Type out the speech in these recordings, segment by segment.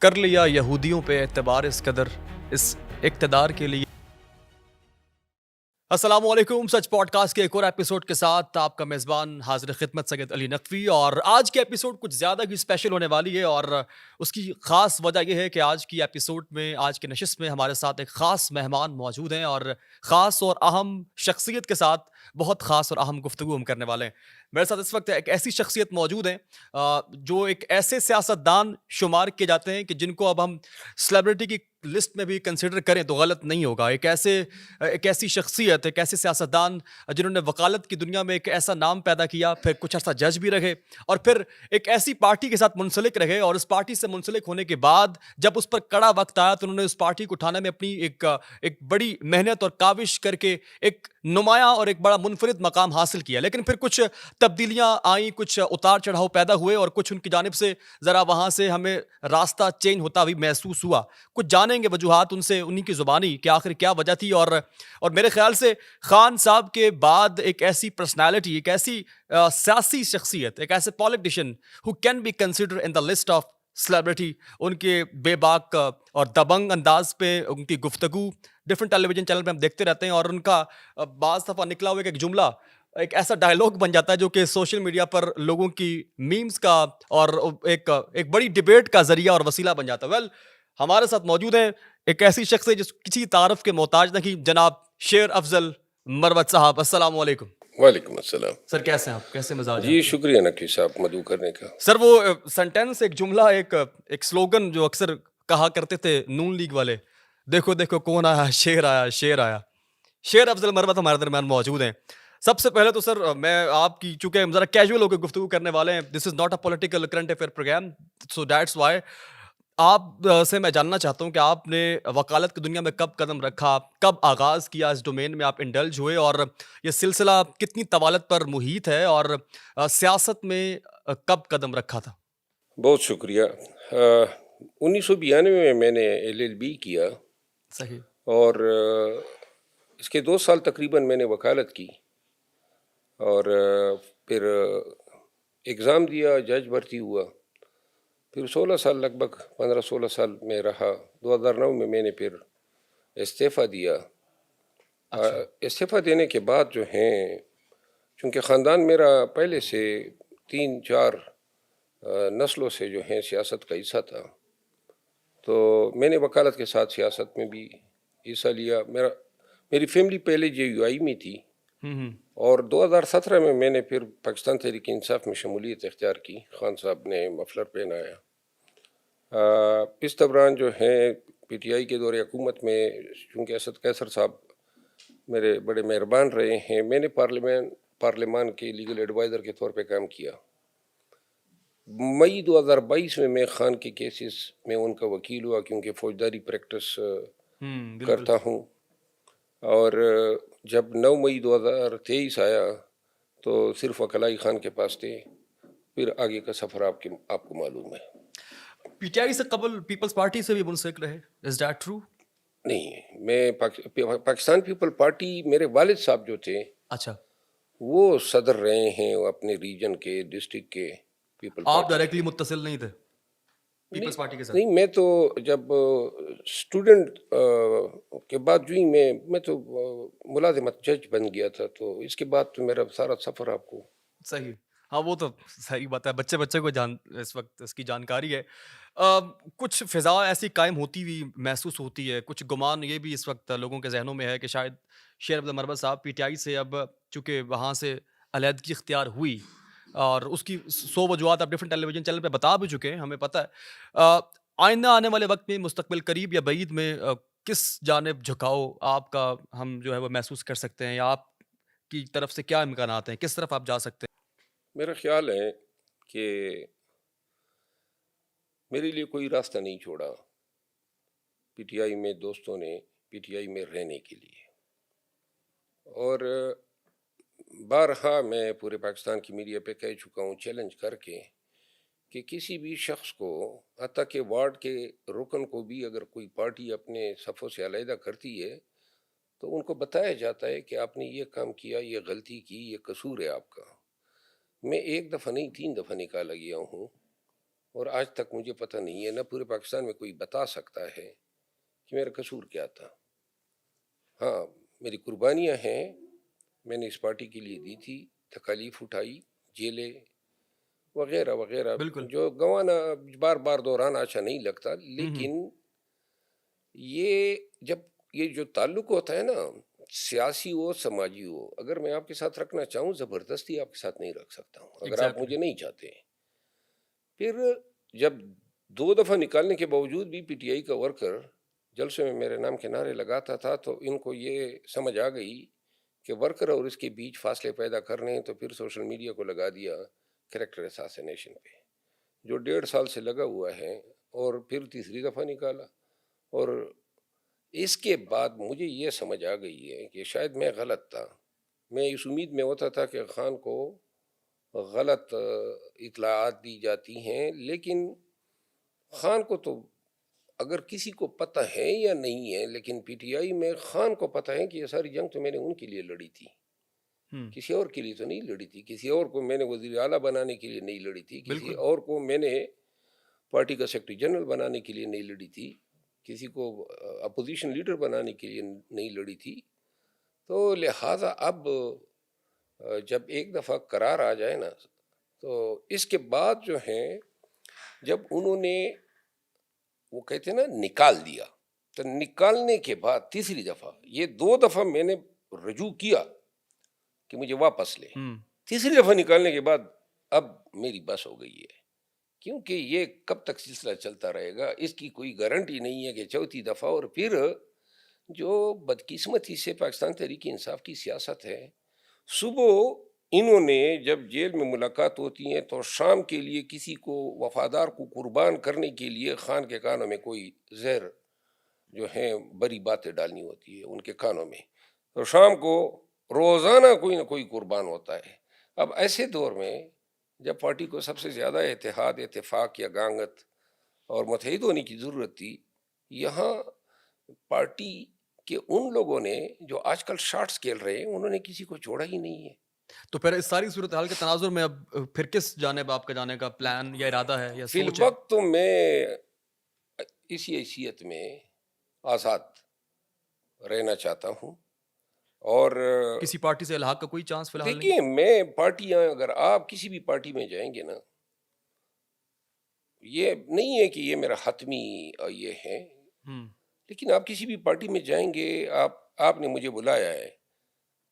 کر لیا یہودیوں پہ اعتبار اس قدر اس اقتدار کے لیے. السلام علیکم. سچ پوڈ کاسٹ کے ایک اور ایپیسوڈ کے ساتھ آپ کا میزبان حاضر خدمت سید علی نقوی. اور آج کی ایپیسوڈ کچھ زیادہ ہی اسپیشل ہونے والی ہے اور اس کی خاص وجہ یہ ہے کہ آج کی ایپیسوڈ میں آج کی نشست میں ہمارے ساتھ ایک خاص مہمان موجود ہیں اور خاص اور اہم شخصیت کے ساتھ بہت خاص اور اہم گفتگو ہم کرنے والے ہیں. میرے ساتھ اس وقت ایک ایسی شخصیت موجود ہیں جو ایک ایسے سیاستدان شمار کیے جاتے ہیں کہ جن کو اب ہم سیلیبریٹی کی لسٹ میں بھی کنسیڈر کریں تو غلط نہیں ہوگا. ایک ایسی شخصیت، ایک ایسے سیاستدان جنہوں نے وکالت کی دنیا میں ایک ایسا نام پیدا کیا، پھر کچھ عرصہ جج بھی رہے اور پھر ایک ایسی پارٹی کے ساتھ منسلک رہے اور اس پارٹی سے منسلک ہونے کے بعد جب اس پر کڑا وقت آیا تو انہوں نے اس پارٹی کو اٹھانے میں اپنی ایک بڑی محنت اور کاوش کر کے ایک نمایاں اور ایک بڑا منفرد مقام حاصل کیا. لیکن پھر کچھ تبدیلیاں آئیں، کچھ اتار چڑھاؤ پیدا ہوئے اور کچھ ان کی جانب سے ذرا وہاں سے ہمیں راستہ چینج ہوتا بھی محسوس ہوا. کچھ جانیں گے وجوہات ان سے، انہی کی زبانی کہ آخر کیا وجہ تھی. اور میرے خیال سے خان صاحب کے بعد ایک ایسی پرسنالٹی، ایک ایسی سیاسی شخصیت، ایک ایسے politician who can be consider in the list of celebrity. ان کے بے باک اور دبنگ انداز پہ ان کی گفتگو ڈفرینٹ ٹیلی ویژن چینل پہ ہم دیکھتے رہتے ہیں اور ان کا بعض دفعہ نکلا ہوا ایک جملہ ایک ایسا ڈائلاگ بن جاتا ہے جو کہ سوشل میڈیا پر لوگوں کی میمز کا اور ایک بڑی ڈبیٹ کا ذریعہ اور وسیلہ بن جاتا ہے. ویل ہمارے ساتھ موجود ہیں ایک ایسی شخص ہے جس کسی تعارف کے محتاج نہیں، جناب شیر افضل مروت صاحب. السلام علیکم. وعلیکم السلام. سر کیسے ہیں آپ؟ کیسے مزاج ہیں؟ جی شکریہ نقوی صاحب مدعو کرنے کا. سر وہ سینٹینس، ایک جملہ، ایک سلوگن جو اکثر کہا کرتے تھے نون لیگ والے، دیکھو دیکھو کون آیا، شیر آیا، شیر آیا. شیر افضل مروت ہمارے درمیان موجود ہیں. سب سے پہلے تو سر میں آپ کی، چونکہ ہم ذرا کیجول ہو کے گفتگو کرنے والے ہیں، this is not a political current affair programme, so that's why آپ سے میں جاننا چاہتا ہوں کہ آپ نے وکالت کی دنیا میں کب قدم رکھا، کب آغاز کیا اس ڈومین میں آپ انڈلج ہوئے اور یہ سلسلہ کتنی طوالت پر محیط ہے اور سیاست میں کب قدم رکھا تھا؟ بہت شکریہ. 1992 میں نے LLB کیا. صحیح. اور اس کے 2 سال تقریباً میں نے وکالت کی اور پھر ایگزام دیا، جج بھرتی ہوا. پھر 16 سال، لگ بھگ 15-16 سال میں رہا. 2009 میں نے پھر استعفیٰ دیا. استعفیٰ دینے کے بعد جو ہیں، چونکہ خاندان میرا پہلے سے 3-4 نسلوں سے جو ہیں سیاست کا حصہ تھا، تو میں نے وکالت کے ساتھ سیاست میں بھی حصہ لیا. میری فیملی پہلے JUI میں تھی اور 2017 میں نے پھر پاکستان تحریک انصاف میں شمولیت اختیار کی. خان صاحب نے مفلر پہنایا. اس دوران جو ہیں PTI کے دور حکومت میں، چونکہ اسد قیصر صاحب میرے بڑے مہربان رہے ہیں، میں نے پارلیمان کے لیگل ایڈوائزر کے طور پہ کام کیا. مئی 2022 میں خان کے کیسز میں ان کا وکیل ہوا، کیونکہ فوجداری پریکٹس کرتا ہوں. اور جب 9 مئی 2023 آیا تو صرف وکلائی خان کے پاس تھے. پھر آگے کا سفر آپ کو معلوم ہے. PTI سے قبل پیپلز پارٹی سے بھی منسلک رہے، از دیٹ ٹرو؟ نہیں، میں پاکستان پیپل پارٹی، میرے والد صاحب جو تھے اچھا، وہ صدر رہے ہیں اپنے ریجن کے، ڈسٹرکٹ کے پیپل پارٹی. آپ ڈائریکٹلی متصل نہیں تھے پیپلز پارٹی کے ساتھ؟ نہیں، میں تو جب اسٹوڈنٹ کے بعد جو ہی میں تو ملازمت جج بن گیا تھا، تو اس کے بعد تو میرا سارا سفر آپ کو. صحیح. ہاں وہ تو صحیح بات ہے، بچے کو اس وقت اس کی جانکاری ہے. کچھ فضا ایسی قائم ہوتی ہوئی محسوس ہوتی ہے، کچھ گمان یہ بھی اس وقت لوگوں کے ذہنوں میں ہے کہ شاید شیر افضل مروت صاحب PTI سے اب چونکہ وہاں سے علیحدگی اختیار ہوئی اور اس کی 100 وجوہات آپ ڈفرینٹ ٹیلی ویژن چینل پہ بتا بھی چکے ہیں، ہمیں پتہ ہے. آئندہ آنے والے وقت میں، مستقبل قریب یا بعید میں، کس جانب جھکاؤ آپ کا ہم جو ہے وہ محسوس کر سکتے ہیں، یا آپ کی طرف سے کیا امکانات ہیں، کس طرف آپ جا سکتے ہیں؟ میرا خیال ہے کہ میرے لیے کوئی راستہ نہیں چھوڑا PTI میں دوستوں نے PTI میں رہنے کے لیے. اور بارہا میں پورے پاکستان کی میڈیا پہ کہہ چکا ہوں، چیلنج کر کے، کہ کسی بھی شخص کو، حتیٰ کہ وارڈ کے رکن کو بھی، اگر کوئی پارٹی اپنے صفوں سے علیحدہ کرتی ہے تو ان کو بتایا جاتا ہے کہ آپ نے یہ کام کیا، یہ غلطی کی، یہ قصور ہے آپ کا. میں 1 دفعہ نہیں 3 دفعہ نکالا گیا ہوں. اور آج تک مجھے پتہ نہیں ہے، نہ پورے پاکستان میں کوئی بتا سکتا ہے کہ میرا قصور کیا تھا۔ ہاں، میری قربانیاں ہیں، میں نے اس پارٹی کے لیے دی تھی، تکالیف اٹھائی، جیلیں وغیرہ وغیرہ، بالکل۔ جو گنوانا بار بار دہرانا اچھا نہیں لگتا، ہوں۔ لیکن یہ جب یہ جو تعلق ہوتا ہے نا، سیاسی ہو سماجی ہو، اگر میں آپ کے ساتھ رکھنا چاہوں زبردستی آپ کے ساتھ نہیں رکھ سکتا ہوں اگر آپ ایگزیکٹلی۔ مجھے نہیں چاہتے۔ پھر جب 2 دفعہ نکالنے کے باوجود بھی پی ٹی آئی کا ورکر جلسے میں میرے نام کے نعرے لگاتا تھا، تو ان کو یہ سمجھ آ گئی کہ ورکر اور اس کے بیچ فاصلے پیدا کرنے ہیں، تو پھر سوشل میڈیا کو لگا دیا کریکٹر اساسینیشن پہ، جو 1.5 سال سے لگا ہوا ہے، اور پھر تیسری دفعہ نکالا۔ اور اس کے بعد مجھے یہ سمجھ آ گئی ہے کہ شاید میں غلط تھا، میں اس امید میں ہوتا تھا کہ خان کو غلط اطلاعات دی جاتی ہیں، لیکن خان کو تو اگر کسی کو پتہ ہے یا نہیں ہے، لیکن پی ٹی آئی میں خان کو پتہ ہے کہ یہ ساری جنگ تو میں نے ان کے لیے لڑی تھی، کسی اور کے لیے تو نہیں لڑی تھی، کسی اور کو میں نے وزیر اعلیٰ بنانے کے لیے نہیں لڑی تھی، کسی بالکل۔ اور کو میں نے پارٹی کا سیکرٹری جنرل بنانے کے لیے نہیں لڑی تھی، کسی کو اپوزیشن لیڈر بنانے کے لیے نہیں لڑی تھی۔ تو لہٰذا اب جب ایک دفعہ قرار آ جائے نا، تو اس کے بعد جو ہیں جب انہوں نے وہ کہتے ہیں نا نکال دیا، تو نکالنے کے بعد تیسری دفعہ، یہ 2 دفعہ میں نے رجوع کیا کہ مجھے واپس لے، تیسری دفعہ نکالنے کے بعد اب میری بس ہو گئی ہے، کیونکہ یہ کب تک سلسلہ چلتا رہے گا، اس کی کوئی گارنٹی نہیں ہے کہ چوتھی دفعہ۔ اور پھر جو بدقسمتی سے پاکستان تحریک انصاف کی سیاست ہے، صبح انہوں نے جب جیل میں ملاقات ہوتی ہیں تو شام کے لیے کسی کو وفادار کو قربان کرنے کے لیے خان کے کانوں میں کوئی زہر جو ہیں بری باتیں ڈالنی ہوتی ہے ان کے کانوں میں، تو شام کو روزانہ کوئی نہ کوئی قربان ہوتا ہے۔ اب ایسے دور میں جب پارٹی کو سب سے زیادہ اتحاد، اتفاق یا گانگت اور متحد ہونے کی ضرورت تھی، یہاں پارٹی کہ ان لوگوں نے جو آج کل شارٹس کھیل رہے ہیں، انہوں نے کسی کو چھوڑا ہی نہیں ہے۔ تو پھر اس ساری صورتحال کے تناظر میں اب پھر کس جانب آپ کا جانے کا پلان یا ارادہ ہے یا فی سوچ ہے؟ الوقت تو میں اسی حیثیت میں آزاد رہنا چاہتا ہوں، اور کسی پارٹی سے الحاق کا کوئی چانس فی الحال نہیں؟ دیکھیے میں پارٹیاں، اگر آپ کسی بھی پارٹی میں جائیں گے نا، یہ نہیں ہے کہ یہ میرا حتمی یہ ہے، لیکن آپ کسی بھی پارٹی میں جائیں گے، آپ نے مجھے بلایا ہے،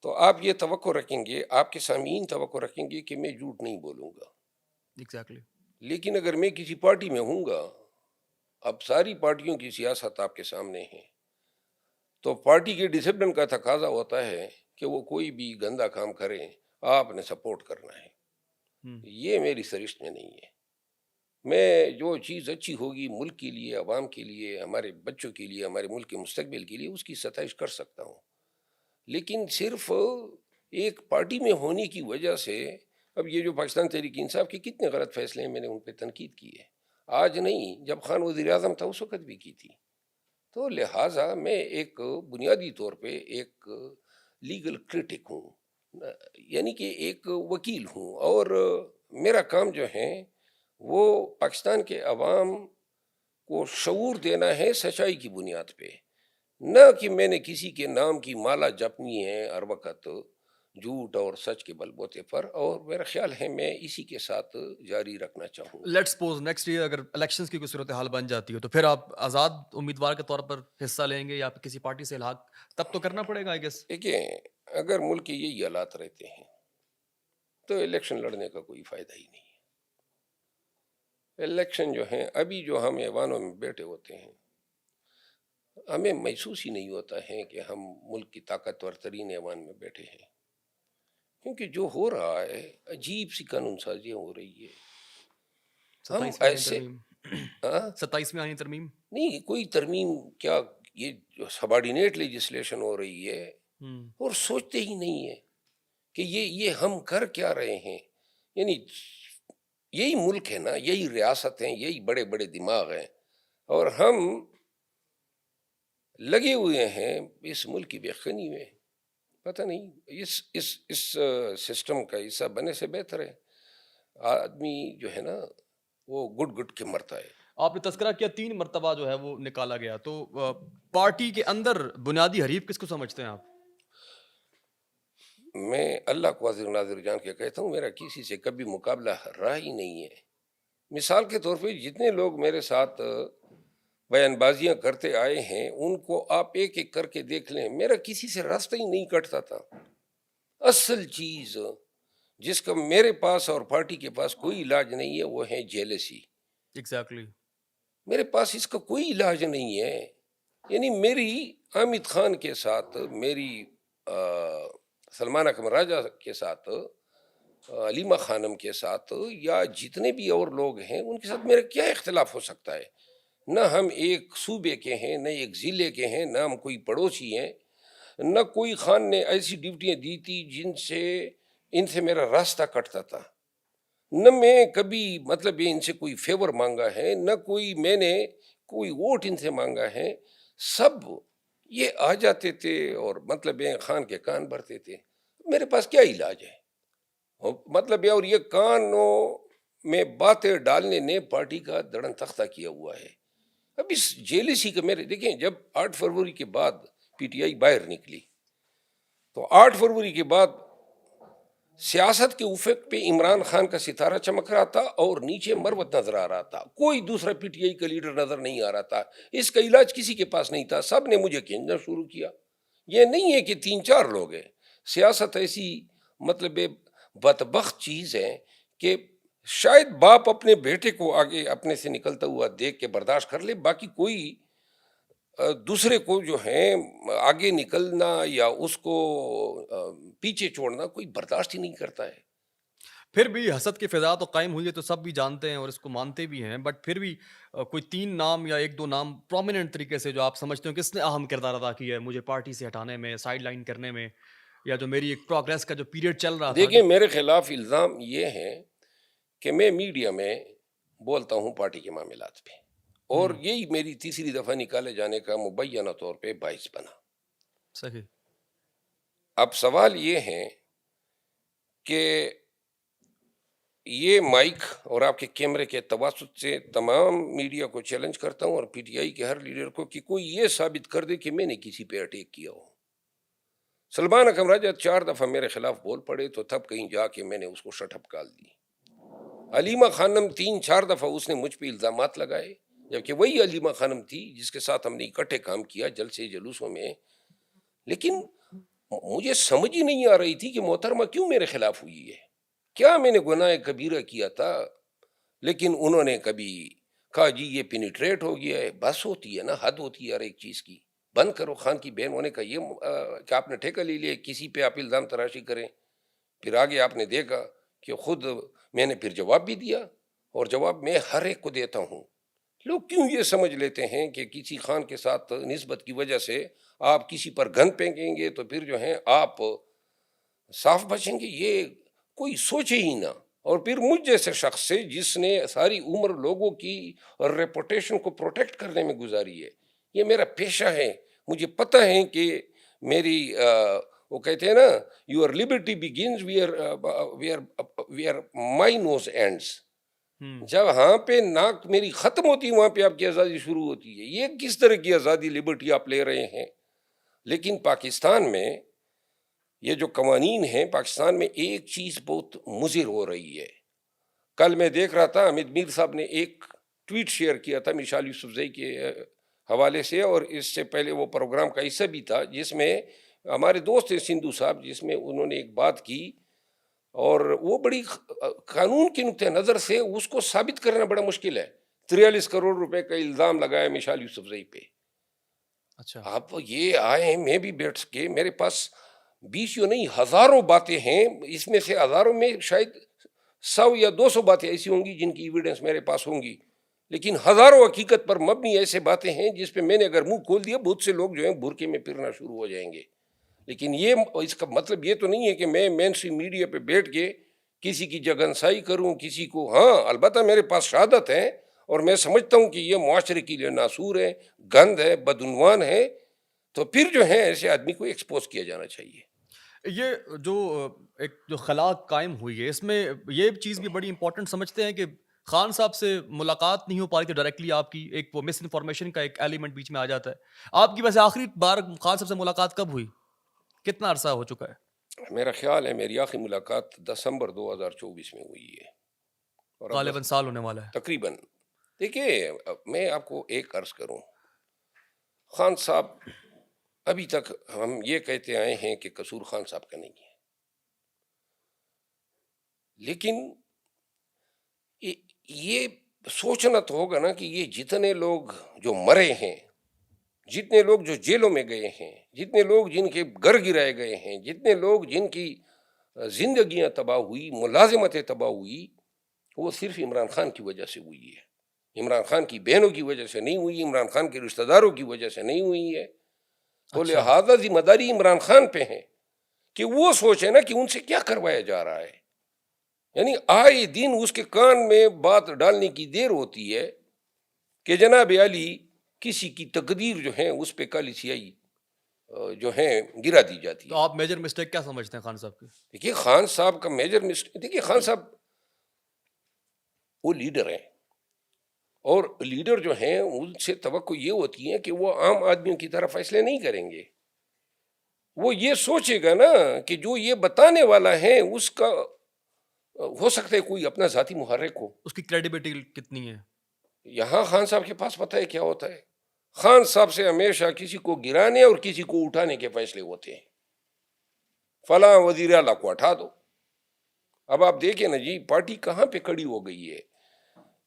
تو آپ یہ توقع رکھیں گے، آپ کے سامعین توقع رکھیں گے کہ میں جھوٹ نہیں بولوں گا۔ ایگزیکٹلی۔ لیکن اگر میں کسی پارٹی میں ہوں گا، اب ساری پارٹیوں کی سیاست آپ کے سامنے ہے، تو پارٹی کے ڈسپلن کا تقاضا ہوتا ہے کہ وہ کوئی بھی گندا کام کرے آپ نے سپورٹ کرنا ہے۔ یہ میری سرشت میں نہیں ہے۔ میں جو چیز اچھی ہوگی ملک کے لیے، عوام کے لیے، ہمارے بچوں کے لیے، ہمارے ملک کے مستقبل کے لیے، اس کی ستائش کر سکتا ہوں، لیکن صرف ایک پارٹی میں ہونے کی وجہ سے اب یہ جو پاکستان تحریک انصاف کے کتنے غلط فیصلے ہیں، میں نے ان پہ تنقید کی ہے، آج نہیں، جب خان وزیر اعظم تھا اس وقت بھی کی تھی۔ تو لہٰذا میں ایک بنیادی طور پہ ایک لیگل کرٹک ہوں، یعنی کہ ایک وکیل ہوں، اور میرا کام جو ہے وہ پاکستان کے عوام کو شعور دینا ہے سچائی کی بنیاد پہ، نہ کہ میں نے کسی کے نام کی مالا جپنی ہے ہر وقت جھوٹ اور سچ کے بل بوتے پر، اور میرا خیال ہے میں اسی کے ساتھ جاری رکھنا چاہوں گا۔ لیٹس سپوز نیکسٹ ایئر اگر الیکشنز کی کوئی صورتحال بن جاتی ہے تو پھر آپ آزاد امیدوار کے طور پر حصہ لیں گے یا پھر کسی پارٹی سے الحاق تب تو کرنا پڑے گا آئی گیس؟ دیکھیں، اگر ملک کے یہی حالات رہتے ہیں تو الیکشن لڑنے کا کوئی فائدہ ہی نہیں ہے۔ الیکشن جو ہیں، ابھی جو ہم ایوانوں میں بیٹھے ہوتے ہیں، ہمیں محسوس ہی نہیں ہوتا ہے کہ ہم ملک کی طاقتور ترین ایوان میں بیٹھے ہیں، کیونکہ جو ہو رہا ہے عجیب سی قانون سازیاں ہو رہی ہے۔ ہم 27ویں آئینی ایسے ترمیم 27ویں آئینی ترمیم نہیں، کوئی ترمیم کیا، یہ جو سبارڈینیٹ لیجسلیشن ہو رہی ہے، اور سوچتے ہی نہیں ہے کہ یہ ہم کر کیا رہے ہیں۔ یعنی یہی ملک ہے نا، یہی ریاست ہیں، یہی بڑے بڑے دماغ ہیں، اور ہم لگے ہوئے ہیں اس ملک کی بےخنی میں۔ پتہ نہیں، اس سسٹم کا حصہ بنے سے بہتر ہے آدمی جو ہے نا وہ گٹ گٹ کے مرتا ہے. آپ نے تذکرہ کیا 3 مرتبہ جو ہے وہ نکالا گیا، تو پارٹی کے اندر بنیادی حریف کس کو سمجھتے ہیں آپ؟ میں اللہ کو حاضر ناظر جان کے کہتا ہوں میرا کسی سے کبھی مقابلہ رہا ہی نہیں ہے. مثال کے طور پہ جتنے لوگ میرے ساتھ بیان بازیاں کرتے آئے ہیں ان کو آپ ایک ایک کر کے دیکھ لیں، میرا کسی سے راستہ ہی نہیں کٹتا تھا. اصل چیز جس کا میرے پاس اور پارٹی کے پاس کوئی علاج نہیں ہے وہ ہے جیلسی. ایگزیکٹلی. میرے پاس اس کا کوئی علاج نہیں ہے. یعنی میری حامد خان کے ساتھ، میری سلمان اکرم راجہ کے ساتھ، علیمہ خانم کے ساتھ، یا جتنے بھی اور لوگ ہیں ان کے ساتھ میرا کیا اختلاف ہو سکتا ہے؟ نہ ہم ایک صوبے کے ہیں، نہ ایک ضلع کے ہیں، نہ ہم کوئی پڑوسی ہیں، نہ کوئی خان نے ایسی ڈیوٹیاں دی تھی ان سے میرا راستہ کٹتا تھا، نہ میں کبھی مطلب ان سے کوئی فیور مانگا ہے، نہ میں نے کوئی ووٹ ان سے مانگا ہے. سب یہ آ جاتے تھے اور مطلب خان کے کان بھرتے تھے. میرے پاس کیا علاج ہے؟ مطلب اور یہ کانوں میں باتیں ڈالنے نے پارٹی کا دڑن تختہ کیا ہوا ہے. اب اس جیلسی کا میرے دیکھیں، جب 8 فروری کے بعد پی ٹی آئی باہر نکلی تو 8 فروری کے بعد سیاست کے افق پہ عمران خان کا ستارہ چمک رہا تھا اور نیچے مروت نظر آ رہا تھا. کوئی دوسرا پی ٹی آئی کا لیڈر نظر نہیں آ رہا تھا. اس کا علاج کسی کے پاس نہیں تھا. سب نے مجھے کھینچنا شروع کیا. یہ نہیں ہے کہ 3-4 لوگ ہیں. سیاست ایسی مطلب بدبخت چیز ہے کہ شاید باپ اپنے بیٹے کو آگے اپنے سے نکلتا ہوا دیکھ کے برداشت کر لے، باقی کوئی دوسرے کو جو ہے آگے نکلنا یا اس کو پیچھے چھوڑنا کوئی برداشت ہی نہیں کرتا ہے. پھر بھی حسد کی فضا تو قائم ہوئی ہے، تو سب بھی جانتے ہیں اور اس کو مانتے بھی ہیں، بٹ پھر بھی کوئی 3 نام یا 1-2 نام پرومیننٹ طریقے سے جو آپ سمجھتے ہو کس نے اہم کردار ادا کیا ہے مجھے پارٹی سے ہٹانے میں، سائیڈ لائن کرنے میں، یا جو میری ایک پروگریس کا جو پیریڈ چل رہا تھا کہ دیکھیں، میرے خلاف الزام یہ ہے کہ میں میڈیا میں بولتا ہوں پارٹی کے معاملات پہ، اور ہوں، یہی میری تیسری دفعہ نکالے جانے کا مبینہ طور پہ باعث بنا. صحیح. اب سوال یہ ہے کہ یہ مائک اور آپ کے کیمرے کے تواسط سے تمام میڈیا کو چیلنج کرتا ہوں اور پی ٹی آئی کے ہر لیڈر کو کہ کوئی یہ ثابت کر دے کہ میں نے کسی پہ اٹیک کیا ہو. سلمان اکرم راجہ 4 دفعہ میرے خلاف بول پڑے تو تب کہیں جا کے میں نے اس کو شٹ اپ کال دی. علیمہ خانم 3-4 دفعہ اس نے مجھ پہ الزامات لگائے، جبکہ وہی علیمہ خانم تھی جس کے ساتھ ہم نے اکٹھے کام کیا جلسے جلوسوں میں. لیکن مجھے سمجھ ہی نہیں آ رہی تھی کہ محترمہ کیوں میرے خلاف ہوئی ہے، کیا میں نے گناہ کبیرہ کیا تھا. لیکن انہوں نے کبھی کہا جی یہ پینیٹریٹ ہو گیا ہے. بس ہوتی ہے نا، حد ہوتی ہے ہر ایک چیز کی. بند کرو. خان کی بہن ہونے کا یہ کہ آپ نے ٹھیکہ لے لیا کسی پہ آپ الزام تراشی کریں. پھر آگے آپ نے دیکھا کہ خود میں نے پھر جواب بھی دیا، اور جواب میں ہر ایک کو دیتا ہوں. لوگ کیوں یہ سمجھ لیتے ہیں کہ کسی خان کے ساتھ نسبت کی وجہ سے آپ کسی پر گن پھینکیں گے تو پھر جو ہے آپ صاف بچیں گے؟ یہ کوئی سوچے ہی نہ. اور پھر مجھ جیسے شخص سے جس نے ساری عمر لوگوں کی ریپوٹیشن کو پروٹیکٹ کرنے میں گزاری ہے، یہ میرا پیشہ ہے. مجھے پتہ ہے کہ میری وہ کہتے ہیں نا، your liberty begins where my nose ends. ہوں، جب ہاں پہ ناک میری ختم ہوتی ہے وہاں پہ آپ کی آزادی شروع ہوتی ہے. یہ کس طرح کی آزادی لبرٹی آپ لے رہے ہیں؟ لیکن پاکستان میں یہ جو قوانین ہیں، پاکستان میں ایک چیز بہت مضر ہو رہی ہے. کل میں دیکھ رہا تھا حمید میر صاحب نے ایک ٹویٹ شیئر کیا تھا مشال یوسفزئی کے حوالے سے، اور اس سے پہلے وہ پروگرام کا حصہ بھی تھا جس میں ہمارے دوست ہیں سندھو صاحب، جس میں انہوں نے ایک بات کی اور وہ بڑی قانون کے نقطۂ نظر سے اس کو ثابت کرنا بڑا مشکل ہے. 43 کروڑ روپے کا الزام لگایا مشال یوسفزئی پہ. اچھا. آپ یہ آئے، میں بھی بیٹھ کے، میرے پاس 20 نہیں ہزاروں باتیں ہیں. اس میں سے ہزاروں میں شاید 100 یا 200 باتیں ایسی ہوں گی جن کی ایویڈنس میرے پاس ہوں گی، لیکن ہزاروں حقیقت پر مبنی ایسے باتیں ہیں جس پہ میں نے اگر منہ کھول دیا بہت سے لوگ جو ہیں برقعے میں پھرنا شروع ہو جائیں گے. لیکن یہ اس کا مطلب یہ تو نہیں ہے کہ میں مین اسٹریم میڈیا پہ بیٹھ کے کسی کی جگنسائی کروں کسی کو. ہاں البتہ میرے پاس شہادت ہے اور میں سمجھتا ہوں کہ یہ معاشرے کے لیے ناسور ہے، گند ہے، بدعنوان ہے، تو پھر جو ہے ایسے آدمی کو ایکسپوز کیا جانا چاہیے. یہ جو ایک جو خلا قائم ہوئی ہے، اس میں یہ چیز بھی بڑی امپورٹنٹ سمجھتے ہیں کہ خان صاحب سے ملاقات نہیں ہو پا رہی تھی ڈائریکٹلی آپ کی، ایک وہ مس انفارمیشن کا ایک ایلیمنٹ بیچ میں آ جاتا ہے. آپ کی ویسے آخری بار خان صاحب سے ملاقات کب ہوئی؟ کتنا عرصہ ہو چکا ہے؟ میرا خیال ہے میری آخری ملاقات دسمبر 2024 میں ہوئی ہے. اور اب غالباً سال ہونے والا ہے. تقریباً دیکھیے میں آپ کو ایک عرض کروں، خان صاحب ابھی تک ہم یہ کہتے آئے ہیں کہ قصور خان صاحب کا نہیں ہے، لیکن یہ سوچنا تو ہوگا نا کہ یہ جتنے لوگ جو مرے ہیں، جتنے لوگ جو جیلوں میں گئے ہیں، جتنے لوگ جن کے گھر گرائے گئے ہیں، جتنے لوگ جن کی زندگیاں تباہ ہوئی، ملازمتیں تباہ ہوئی، وہ صرف عمران خان کی وجہ سے ہوئی ہے. عمران خان کی بہنوں کی وجہ سے نہیں ہوئی، عمران خان کے رشتہ داروں کی وجہ سے نہیں ہوئی ہے. تو لہٰذا ذمہ داری عمران خان پہ ہے کہ وہ سوچے نا کہ ان سے کیا کروایا جا رہا ہے. یعنی آئے دن اس کے کان میں بات ڈالنے کی دیر ہوتی ہے کہ جناب علی کسی کی تقدیر جو ہے اس پہ کالی سیاہی جو ہے گرا دی جاتی ہے. تو آپ میجر مسٹیک کیا سمجھتے ہیں خان صاحب کی؟ دیکھیے خان صاحب کا میجر مسٹیک، دیکھیے خان صاحب وہ لیڈر ہیں، اور لیڈر جو ہیں ان سے توقع یہ ہوتی ہے کہ وہ عام آدمیوں کی طرح فیصلے نہیں کریں گے. وہ یہ سوچے گا نا کہ جو یہ بتانے والا ہے اس کا ہو سکتا ہے کوئی اپنا ذاتی محرک ہو. اس کی کریڈیبلٹی کتنی ہے؟ یہاں خان صاحب کے پاس پتہ ہے کیا ہوتا ہے، خان صاحب سے ہمیشہ کسی کو گرانے اور کسی کو اٹھانے کے فیصلے ہوتے ہیں. فلاں وزیر اعلیٰ کو ہٹا دو. اب آپ دیکھیں نا جی پارٹی کہاں پہ کھڑی ہو گئی ہے.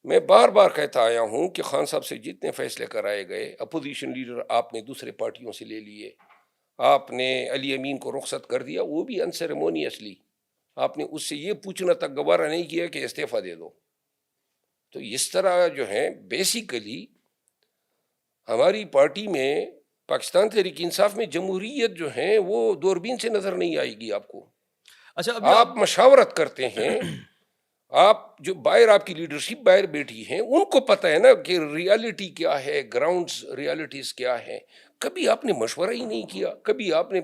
میں بار بار کہتا آیا ہوں کہ خان صاحب سے جتنے فیصلے کرائے گئے، اپوزیشن لیڈر آپ نے دوسرے پارٹیوں سے لے لیے، آپ نے علی امین کو رخصت کر دیا، وہ بھی انسیریمونیسلی. آپ نے اس سے یہ پوچھنا تک گوارا نہیں کیا کہ استعفیٰ دے دو. تو اس طرح جو ہے بیسیکلی ہماری پارٹی میں پاکستان تحریک انصاف میں جمہوریت جو ہے وہ دوربین سے نظر نہیں آئے گی آپ کو. اچھا آپ مشاورت کرتے ہیں، آپ جو باہر آپ کی لیڈرشپ باہر بیٹھی ہیں ان کو پتہ ہے نا کہ ریالٹی کیا ہے، گراؤنڈز ریالٹیز کیا ہے. کبھی آپ نے مشورہ ہی نہیں کیا، کبھی آپ نے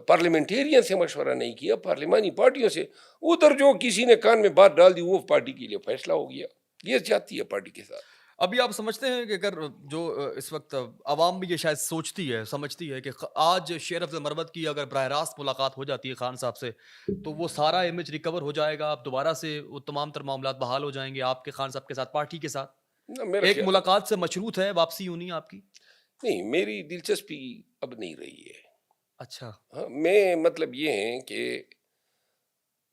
پارلیمنٹیرین سے مشورہ نہیں کیا، پارلیمانی پارٹیوں سے. ادھر جو کسی نے کان میں بات ڈال دی وہ پارٹی کے لیے فیصلہ ہو گیا. یہ جاتی ہے پارٹی کے ساتھ. ابھی آپ سمجھتے ہیں کہ اگر جو اس وقت عوام بھی یہ شاید سوچتی ہے، سمجھتی ہے کہ آج شیر افضل مرود کی اگر براہ راست ملاقات ہو جاتی ہے خان صاحب سے تو وہ سارا امیج ریکور ہو جائے گا، آپ دوبارہ سے وہ تمام تر معاملات بحال ہو جائیں گے آپ کے خان صاحب کے ساتھ، پارٹی کے ساتھ؟ ایک ملاقات سے مشروط ہے واپسی ہونی آپ کی؟ نہیں، میری دلچسپی اب نہیں رہی ہے. اچھا. ہاں، میں مطلب یہ ہے کہ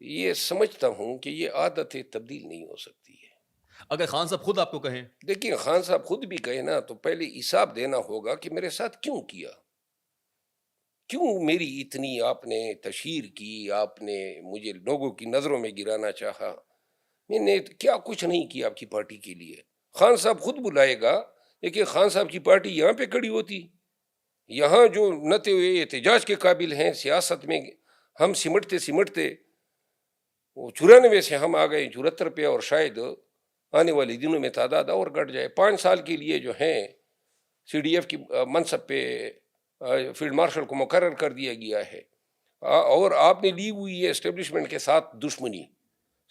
یہ سمجھتا ہوں کہ یہ عادتیں تبدیل نہیں ہو سکتی ہے. اگر خان صاحب خود آپ کو کہیں؟ دیکھیں خان صاحب خود بھی کہے نا تو پہلے حساب دینا ہوگا کہ میرے ساتھ کیوں کیا، کیوں میری اتنی آپ نے تشہیر کی، آپ نے مجھے لوگوں کی نظروں میں گرانا چاہا. میں نے کیا کچھ نہیں کیا آپ کی پارٹی کے لیے. خان صاحب خود بلائے گا، لیکن خان صاحب کی پارٹی یہاں پہ کھڑی ہوتی. یہاں جو نتے ہوئے احتجاج کے قابل ہیں سیاست میں ہم سمٹتے وہ 94 سے ہم آ گئے 74 پہ، اور شاید آنے والے دنوں میں تعداد اور گھٹ جائے. 5 سال کے لیے جو ہیں سی ڈی ایف کی منصب پہ فیلڈ مارشل کو مقرر کر دیا گیا ہے، اور آپ نے لی ہوئی ہے اسٹیبلشمنٹ کے ساتھ دشمنی.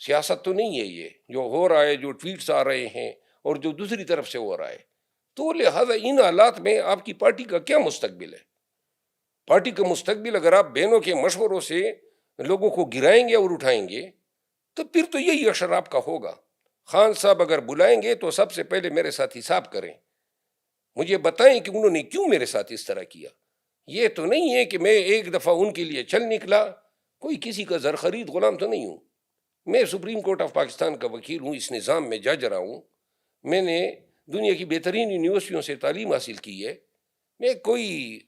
سیاست تو نہیں ہے یہ جو ہو رہا ہے، جو ٹویٹس آ رہے ہیں اور جو دوسری طرف سے ہو رہا ہے. تو لہٰذا ان حالات میں آپ کی پارٹی کا کیا مستقبل ہے؟ پارٹی کا مستقبل اگر آپ بہنوں کے مشوروں سے لوگوں کو گرائیں گے اور اٹھائیں گے تو پھر تو یہی اشر آپ کا ہوگا. خان صاحب اگر بلائیں گے تو سب سے پہلے میرے ساتھ حساب کریں، مجھے بتائیں کہ انہوں نے کیوں میرے ساتھ اس طرح کیا. یہ تو نہیں ہے کہ میں ایک دفعہ ان کے لیے چل نکلا، کوئی کسی کا زر خرید غلام تو نہیں ہوں. میں سپریم کورٹ آف پاکستان کا وکیل ہوں، اس نظام میں جج رہا ہوں. میں نے دنیا کی بہترین یونیورسٹیوں سے تعلیم حاصل کی ہے. میں کوئی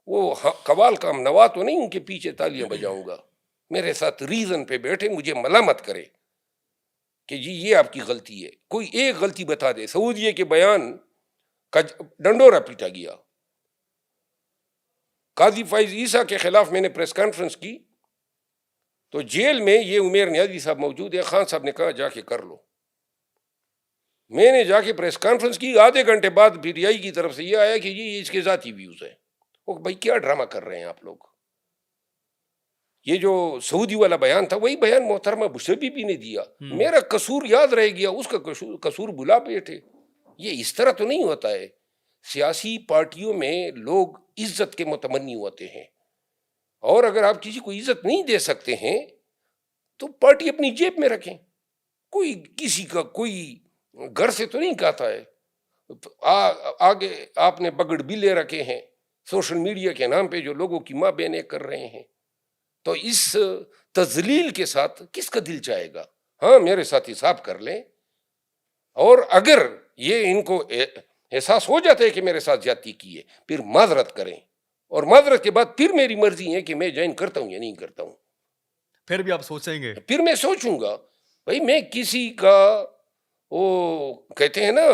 وہ قوال کا نوا تو نہیں ان کے پیچھے تالیاں بجاؤں گا. میرے ساتھ ریزن پہ بیٹھے مجھے ملامت کرے کہ جی یہ آپ کی غلطی ہے، کوئی ایک غلطی بتا دے. سعودیہ کے بیان کا ڈنڈورا پیٹا گیا. قاضی فائز عیسیٰ کے خلاف میں نے پریس کانفرنس کی تو جیل میں یہ عمیر نیازی صاحب موجود ہے. خان صاحب نے کہا جا کے کر لو. میں نے جا کے پریس کانفرنس کی، آدھے گھنٹے بعد پی ٹی آئی کی طرف سے یہ آیا کہ جی اس کے ذاتی ویوز ہیں. وہ بھائی کیا ڈرامہ کر رہے ہیں آپ لوگ؟ یہ جو سعودی والا بیان تھا وہی بیان محترمہ بشری بھی نے دیا. میرا قصور یاد رہ گیا, اس کا قصور بلا بیٹھے. یہ اس طرح تو نہیں ہوتا ہے. سیاسی پارٹیوں میں لوگ عزت کے متمنی ہوتے ہیں, اور اگر آپ کسی کو عزت نہیں دے سکتے ہیں تو پارٹی اپنی جیب میں رکھیں. کوئی کسی کا کوئی گھر سے تو نہیں کہتا ہے. آگے آپ نے بگڑ بھی لے رکھے ہیں سوشل میڈیا کے نام پہ جو لوگوں کی ماں بہنیں کر رہے ہیں. تو اس تذلیل کے ساتھ کس کا دل چاہے گا؟ ہاں, میرے ساتھ حساب کر لیں, اور اگر یہ ان کو احساس ہو جاتا ہے کہ میرے ساتھ زیادتی کی ہے پھر معذرت کریں, اور معذرت کے بعد پھر میری مرضی ہے کہ میں جوائن کرتا ہوں یا نہیں کرتا ہوں. پھر بھی آپ سوچیں گے؟ پھر میں سوچوں گا. بھائی میں کسی کا, وہ کہتے ہیں نا,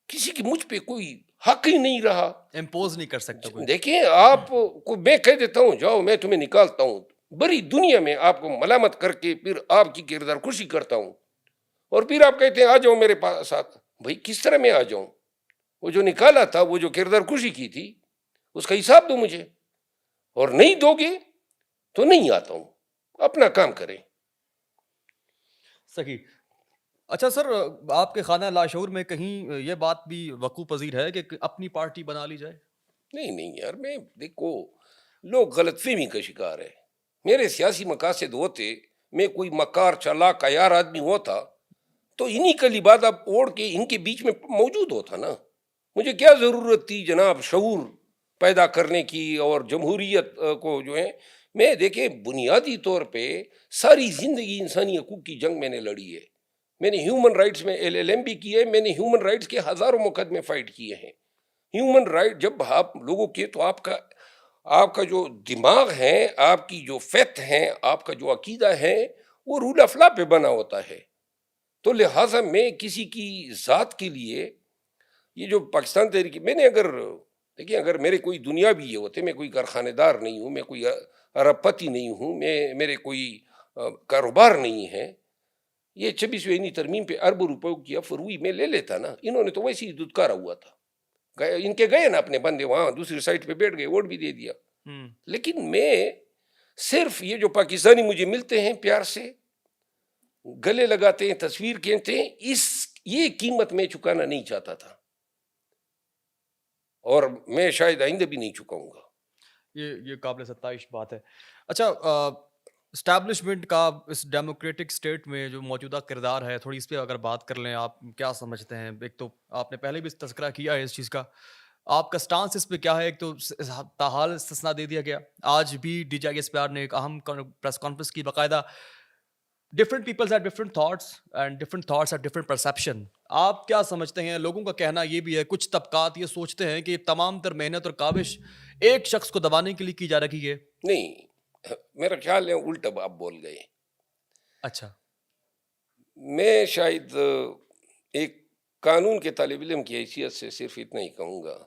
کسی کی مجھ پہ کوئی حق ہی نہیں رہا. امپوز نہیں کر سکتا کوئی. دیکھیں, آپ کو میں کہہ دیتا ہوں جاؤ میں تمہیں نکالتا ہوں, بڑی دنیا میں آپ کو ملامت کر کے پھر آپ کی کردار خوشی کرتا ہوں, اور پھر آپ کہتے ہیں آ جاؤ میرے پاس ساتھ. بھائی کس طرح میں آ جاؤں؟ وہ جو نکالا تھا, وہ جو کردار خوشی کی تھی, اس کا حساب دو مجھے, اور نہیں دو گے تو نہیں آتا ہوں. اپنا کام کریں. صحیح. اچھا سر, آپ کے خانہ لاشعور میں کہیں یہ بات بھی وقوع پذیر ہے کہ اپنی پارٹی بنا لی جائے؟ نہیں یار, میں دیکھو لوگ غلط فہمی کا شکار ہے. میرے سیاسی مقاصد ہوتے, میں کوئی مکار چالاک عیار آدمی ہوتا تو انہی کا لبادہ اوڑھ کے ان کے بیچ میں موجود ہوتا نا. مجھے کیا ضرورت تھی جناب شعور پیدا کرنے کی اور جمہوریت کو جو ہے. میں دیکھیں بنیادی طور پہ ساری زندگی انسانی حقوق کی جنگ میں نے لڑی ہے. میں نے ہیومن رائٹس میں LLM بھی کی ہے, میں نے ہیومن رائٹس کے ہزاروں مقدمے فائٹ کیے ہیں. ہیومن رائٹ جب آپ لوگوں کے, تو آپ کا جو دماغ ہے, آپ کی جو فیتھ ہے, آپ کا جو عقیدہ ہے, وہ رول آف لا پہ بنا ہوتا ہے. تو لہٰذا میں کسی کی ذات کے لیے یہ جو پاکستان تحریک, میں نے دیکھیں اگر میرے کوئی دنیا بھی یہ ہوتے, میں کوئی کارخانے دار نہیں ہوں, میں کوئی ارب پتی نہیں ہوں, میرے کوئی کاروبار نہیں ہے. یہ 26ویں ترمیم پہ اربوں روپے کی فروئی میں لے لیتا نا. انہوں نے تو ویسے ہی دودکارا ہوا تھا. ان کے گئے نا اپنے بندے وہاں دوسری سائٹ پہ بیٹھ گئے, ووٹ بھی دے دیا. لیکن میں صرف یہ جو پاکستانی مجھے ملتے ہیں پیار سے, گلے لگاتے ہیں, تصویر کھینچتے ہیں, یہ قیمت میں چکانا نہیں چاہتا تھا, اور میں شاید آئندہ بھی نہیں چکاؤں گا. یہ قابل ستائش بات ہے. اچھا, اسٹیبلشمنٹ کا اس ڈیموکریٹک اسٹیٹ میں جو موجودہ کردار ہے, تھوڑی اس پہ اگر بات کر لیں, آپ کیا سمجھتے ہیں؟ ایک تو آپ نے پہلے بھی تذکرہ کیا ہے اس چیز کا, آپ کا سٹانس اس پہ کیا ہے؟ ایک تو تاحال استثنا دے دیا گیا, آج بھی DJISPR نے ایک اہم پریس کانفرنس کی, باقاعدہ different peoples have different thoughts and different thoughts have different perception. آپ کیا سمجھتے ہیں؟ لوگوں کا کہنا یہ بھی ہے, کچھ طبقات یہ سوچتے ہیں کہ تمام تر محنت اور کاوش ایک شخص کو دبانے کے لیے کی جا رہی ہے. نہیں, میرا خیال ہے الٹا آپ بول گئے. اچھا, میں شاید ایک قانون کے طالب علم کی حیثیت سے صرف اتنا ہی کہوں گا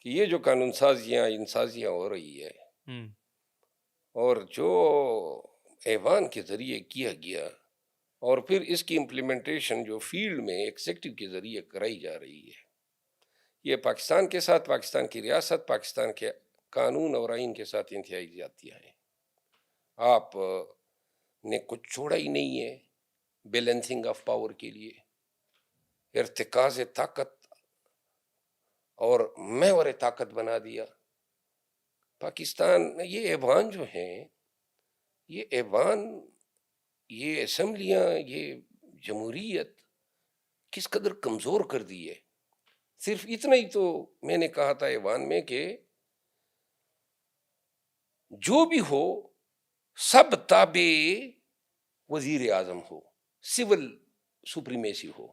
کہ یہ جو قانون سازیاں ہو رہی ہے, اور جو ایوان کے ذریعے کیا گیا, اور پھر اس کی امپلیمنٹیشن جو فیلڈ میں ایگزیکٹو کے ذریعے کرائی جا رہی ہے, یہ پاکستان کے ساتھ, پاکستان کی ریاست, پاکستان کے قانون اور آئین کے ساتھ انتہائی زیادتیاں ہیں. آپ نے کچھ چھوڑا ہی نہیں ہے بیلنسنگ آف پاور کے لیے, ارتکاز طاقت اور محور طاقت بنا دیا. پاکستان یہ ایوان جو ہیں, یہ ایوان, یہ اسمبلیاں, یہ جمہوریت کس قدر کمزور کر دی ہے. صرف اتنا ہی تو میں نے کہا تھا ایوان میں کہ جو بھی ہو سب تابع وزیر اعظم ہو, سول سپریمیسی ہو.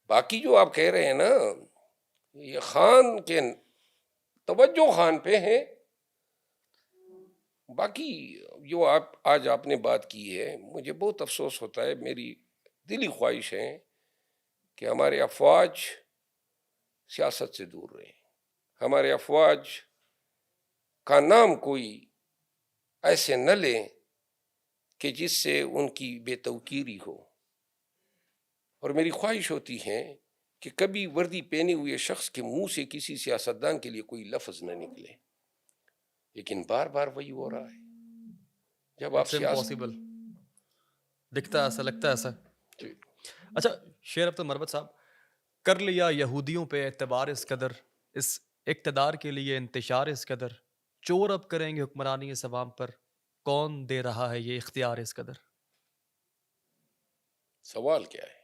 باقی جو آپ کہہ رہے ہیں نا, یہ خان کے توجہ خان پہ ہیں. باقی جو آج آپ نے بات کی ہے, مجھے بہت افسوس ہوتا ہے. میری دلی خواہش ہے کہ ہمارے افواج سیاست سے دور رہیں. ہمارے افواج کا نام کوئی ایسے نہ لیں کہ جس سے ان کی بے توقیری ہو. اور میری خواہش ہوتی ہے کہ کبھی وردی پہنے ہوئے شخص کے منہ سے کسی سیاستدان کے لیے کوئی لفظ نہ نکلے. لیکن بار بار وہی ہو رہا ہے. جب آپ امپاسبل دکھتا ہے ایسا، لگتا ہے ایسا. اچھا شیر عبد المربت صاحب، کر لیا یہودیوں پہ اعتبار اس قدر، اس اقتدار کے لیے انتشار اس قدر، چور اب کریں گے حکمرانی اس عوام پر، کون دے رہا ہے یہ اختیار اس قدر؟ سوال کیا ہے؟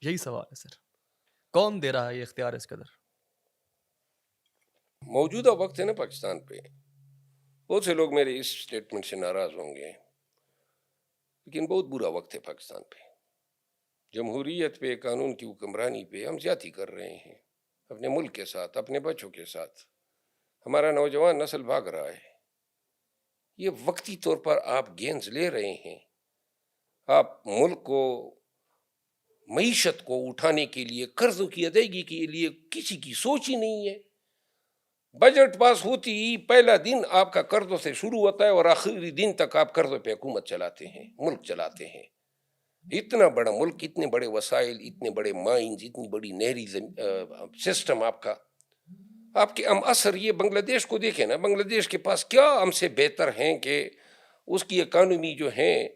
یہی سوال ہے سر، کون دے رہا ہے یہ اختیار اس قدر؟ موجودہ وقت ہے نا پاکستان پہ، بہت سے لوگ میرے اس سٹیٹمنٹ سے ناراض ہوں گے، لیکن بہت برا وقت ہے پاکستان پہ. جمہوریت پہ، قانون کی حکمرانی پہ ہم زیادتی کر رہے ہیں، اپنے ملک کے ساتھ، اپنے بچوں کے ساتھ. ہمارا نوجوان نسل بھاگ رہا ہے. یہ وقتی طور پر آپ گینز لے رہے ہیں. آپ ملک کو، معیشت کو اٹھانے کے لیے، قرضوں کی ادائیگی کے لیے کسی کی سوچ ہی نہیں ہے. بجٹ پاس ہوتی ہی پہلا دن آپ کا قرضوں سے شروع ہوتا ہے اور آخری دن تک آپ قرضوں پہ حکومت چلاتے ہیں، ملک چلاتے ہیں. اتنا بڑا ملک، اتنے بڑے وسائل، اتنے بڑے مائنز، اتنی بڑی نہری سسٹم آپ کا. آپ کے ہم اثر یہ بنگلہ دیش کو دیکھیں نا، بنگلہ دیش کے پاس کیا ہم سے بہتر ہیں کہ اس کی اکانومی جو ہیں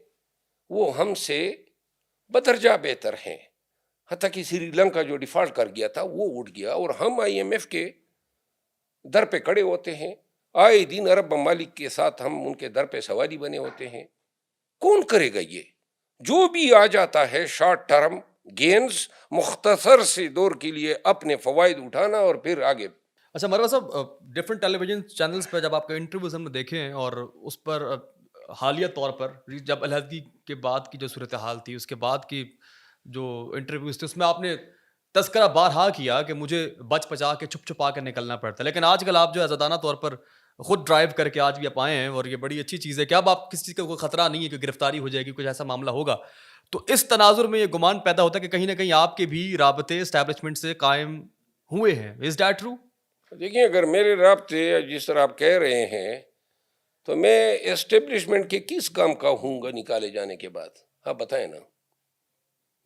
وہ ہم سے بدرجہ بہتر ہیں. حتیٰ کہ سری لنکا جو ڈیفالٹ کر گیا تھا وہ اٹھ گیا، اور ہم آئی ایم ایف کے در پہ کھڑے ہوتے ہیں. آئے دن عرب ممالک کے ساتھ ہم ان کے در پہ سواری بنے ہوتے ہیں. کون کرے گا یہ؟ جو بھی آ جاتا ہے شارٹ ٹرم گینز، مختصر سے دور کے لیے اپنے فوائد اٹھانا اور پھر آگے. اچھا مروہ صاحب، ڈفرینٹ ٹیلی ویژن چینلز پہ جب آپ کا انٹرویوز ہم نے دیکھے ہیں، اور اس پر حالیہ طور پر جب علیحدگی کے بعد کی جو صورتحال تھی، اس کے بعد کی جو انٹرویوز تھے، اس میں آپ نے تذکرہ بارہا کیا کہ مجھے بچ بچا کے چھپ چھپا کے نکلنا پڑتا ہے. لیکن آج کل آپ جو ہے آزادانہ طور پر خود ڈرائیو کر کے آج بھی آپ آئے ہیں، اور یہ بڑی اچھی چیز ہے کہ اب آپ کسی چیز کا کوئی خطرہ نہیں ہے کہ گرفتاری ہو جائے گی، کچھ ایسا معاملہ ہوگا. تو اس تناظر میں یہ گمان پیدا ہوتا ہے کہ کہیں نہ کہیں آپ کے بھی رابطے اسٹیبلشمنٹ سے قائم ہوئے ہیں. Is that true? دیکھیں، اگر میرے رابطے جس طرح آپ کہہ رہے ہیں تو میں اسٹیبلشمنٹ کے کس کام کا ہوں گا نکالے جانے کے بعد؟ آپ بتائیں نا،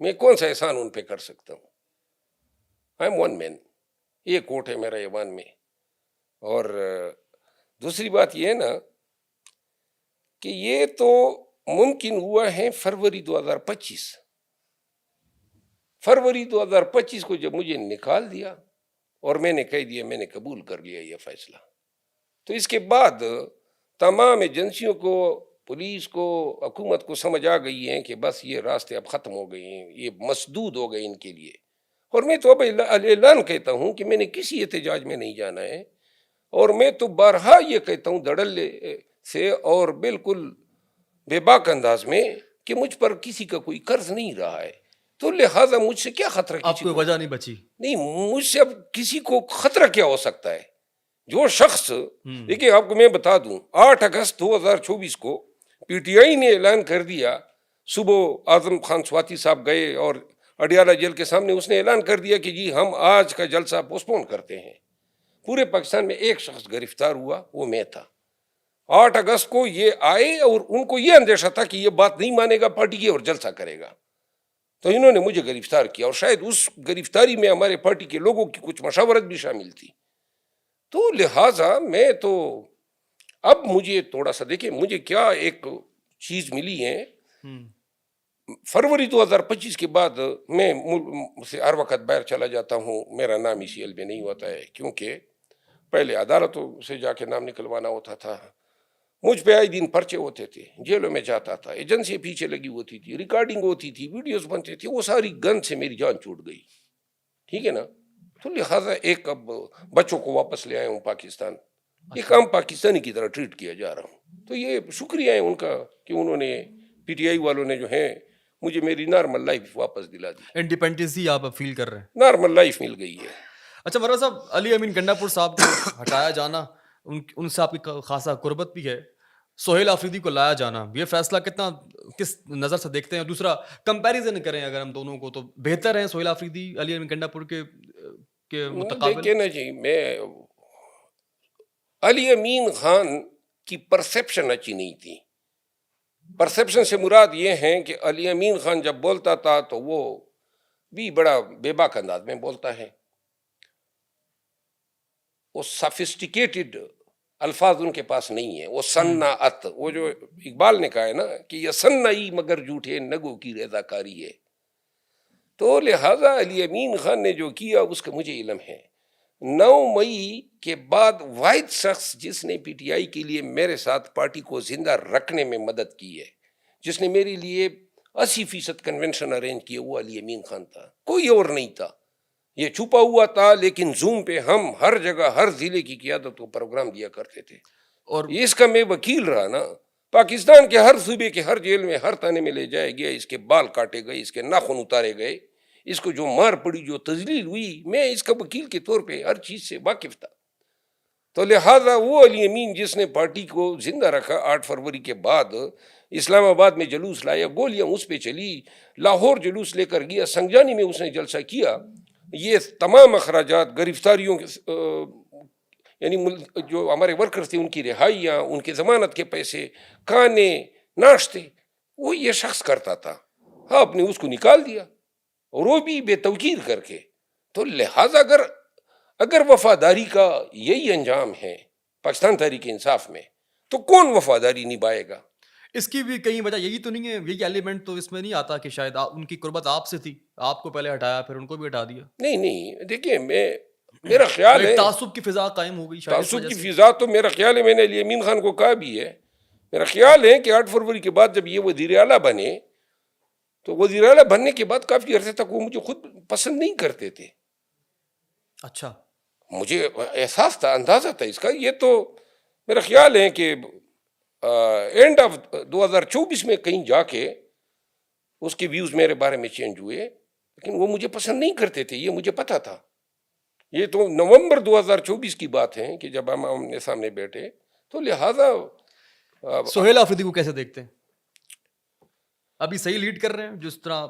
میں کون سا احسان ان پہ کر سکتا ہوں؟ آئی ایم ون مین. ایک ووٹ ہے میرا ایوان میں. اور دوسری بات یہ ہے نا کہ یہ تو ممکن ہوا ہے فروری 2025. فروری 2025 کو جب مجھے نکال دیا اور میں نے کہہ دیا میں نے قبول کر لیا یہ فیصلہ، تو اس کے بعد تمام ایجنسیوں کو، پولیس کو، حکومت کو سمجھ آ گئی ہے کہ بس یہ راستے اب ختم ہو گئے ہیں، یہ مسدود ہو گئے ان کے لیے. اور میں تو اب اعلان کہتا ہوں کہ میں نے کسی احتجاج میں نہیں جانا ہے. اور میں تو بارہا یہ کہتا ہوں دھڑلے سے اور بالکل بے باک انداز میں کہ مجھ پر کسی کا کوئی قرض نہیں رہا ہے. تو لہٰذا مجھ سے کیا خطرہ؟ آپ کوئی وجہ نہیں بچی؟ نہیں، مجھ سے اب کسی کو خطرہ کیا ہو سکتا ہے؟ جو شخص، دیکھیے آپ کو میں بتا دوں، 8 اگست 2024 کو پی ٹی آئی نے اعلان کر دیا. صبح اعظم خان سواتی صاحب گئے اور اڈیالہ جیل کے سامنے اس نے اعلان کر دیا کہ جی ہم آج کا جلسہ پوسٹ پون کرتے ہیں. پورے پاکستان میں ایک شخص گرفتار ہوا، وہ میں تھا. 8 اگست کو یہ آئے اور ان کو یہ اندیشہ تھا کہ یہ بات نہیں مانے گا پارٹی کی اور جلسہ کرے گا، تو انہوں نے مجھے گرفتار کیا. اور شاید اس گرفتاری میں ہمارے پارٹی کے لوگوں کی کچھ مشاورت بھی شامل تھی. تو لہٰذا میں تو اب مجھے تھوڑا سا دیکھیں، مجھے کیا ایک چیز ملی ہے. فروری 2025 کے بعد میں ملک سے ہر وقت باہر چلا جاتا ہوں. میرا نام اسی ایل میں نہیں ہوتا ہے، کیونکہ پہلے عدالتوں سے جا کے نام نکلوانا ہوتا تھا. مجھ پہ آئے دن پرچے ہوتے تھے، جیلوں میں جاتا تھا، ایجنسی پیچھے لگی ہوتی تھی، ریکارڈنگ ہوتی تھی، ویڈیوز بنتے تھے. وہ ساری گند سے میری جان چھوٹ گئی، ٹھیک ہے نا. تو لہٰذا ایک اب بچوں کو واپس لے آیا ہوں پاکستان. ایک عام پاکستانی کی طرح ٹریٹ کیا جا رہا ہوں. تو یہ شکریہ ہے ان کا کہ انہوں نے، پی ٹی آئی والوں نے جو ہیں مجھے میری نارمل لائف واپس دلا دی. انڈیپینڈنسی آپ فیل کر رہے ہیں؟ نارمل لائف مل گئی ہے. اچھا مروہ صاحب، علی امین گنڈا پور صاحب کو ہٹایا جانا، ان سے آپ کی خاصا قربت بھی ہے. سہیل آفریدی کو لایا جانا، یہ فیصلہ کتنا، کس نظر سے دیکھتے ہیں؟ دوسرا کمپیریزن کریں اگر ہم دونوں کو، تو بہتر ہیں سہیل آفریدی علی امین گنڈا پور کے متقابل؟ دیکھیں نا جی، میں علی امین خان کی پرسیپشن اچھی نہیں تھی. پرسیپشن سے مراد یہ ہے کہ علی امین خان جب بولتا تھا تو وہ بھی بڑا بے باک انداز میں بولتا ہے. وہ سافسٹیکیٹڈ الفاظ ان کے پاس نہیں ہیں. وہ صنعت، وہ جو اقبال نے کہا ہے نا کہ یہ صنعی مگر جھوٹے نگوں کی رضا کاری ہے. تو لہٰذا علی امین خان نے جو کیا اس کا مجھے علم ہے. 9 مئی کے بعد واحد شخص جس نے پی ٹی آئی کے لیے میرے ساتھ پارٹی کو زندہ رکھنے میں مدد کی ہے، جس نے میرے لیے 80% کنونشن ارینج کیے، وہ علی امین خان تھا، کوئی اور نہیں تھا. یہ چھپا ہوا تھا لیکن زوم پہ ہم ہر جگہ ہر ضلع کی قیادت کو پروگرام دیا کرتے تھے. اور اس کا میں وکیل رہا نا. پاکستان کے ہر صوبے کے ہر جیل میں ہر تانے میں لے جایا گیا، اس کے بال کاٹے گئے، اس کے ناخن اتارے گئے، اس کو جو مار پڑی، جو تذلیل ہوئی، میں اس کا وکیل کے طور پہ ہر چیز سے واقف تھا. تو لہٰذا وہ علی امین جس نے پارٹی کو زندہ رکھا، 8 فروری کے بعد اسلام آباد میں جلوس لایا، گولیاں اس پہ چلی، لاہور جلوس لے کر گیا، سنگجانی میں اس نے جلسہ کیا. یہ تمام اخراجات، گرفتاریوں کے یعنی جو ہمارے ورکرز تھے ان کی رہائیاں، ان کے ضمانت کے پیسے، کھانے، ناشتے، وہ یہ شخص کرتا تھا. آپ نے اس کو نکال دیا، اور وہ بھی بے توقیر کر کے. تو لہٰذا اگر وفاداری کا یہی انجام ہے پاکستان تحریک انصاف میں، تو کون وفاداری نبھائے گا؟ اس کی بھی کہیں وجہ یہی تو نہیں ہے، یہی ایلیمنٹ تو اس میں نہیں آتا کہ شاید ان کی قربت آپ سے تھی، آپ کو پہلے ہٹایا پھر ان کو بھی ہٹا دیا؟ نہیں، دیکھیے میرا خیال ہے ایک تعصب کی فضا قائم ہو گئی شاید اس تعصب وجہ کی سے. فضا. تو میرا خیال ہے میں نے علی امین خان کو کہا بھی ہے، میرا خیال ہے کہ 8 فروری کے بعد جب یہ وزیر اعلیٰ بنے، تو وزیر اعلیٰ بننے کے بعد کافی عرصے تک وہ مجھے خود پسند نہیں کرتے تھے. اچھا. مجھے احساس تھا، اندازہ تھا اس کا. یہ تو میرا خیال ہے کہ اینڈ آف 2024 میں کہیں جا کے اس کے ویوز میرے بارے میں چینج ہوئے، لیکن وہ مجھے پسند نہیں کرتے تھے، یہ مجھے پتا تھا. یہ تو نومبر 2024 کی بات ہے کہ جب ہم آمنے سامنے بیٹھے. تو لہٰذا سہیل آفریدی کو کیسے دیکھتے ہیں؟ ابھی صحیح لیڈ کر رہے ہیں جس طرح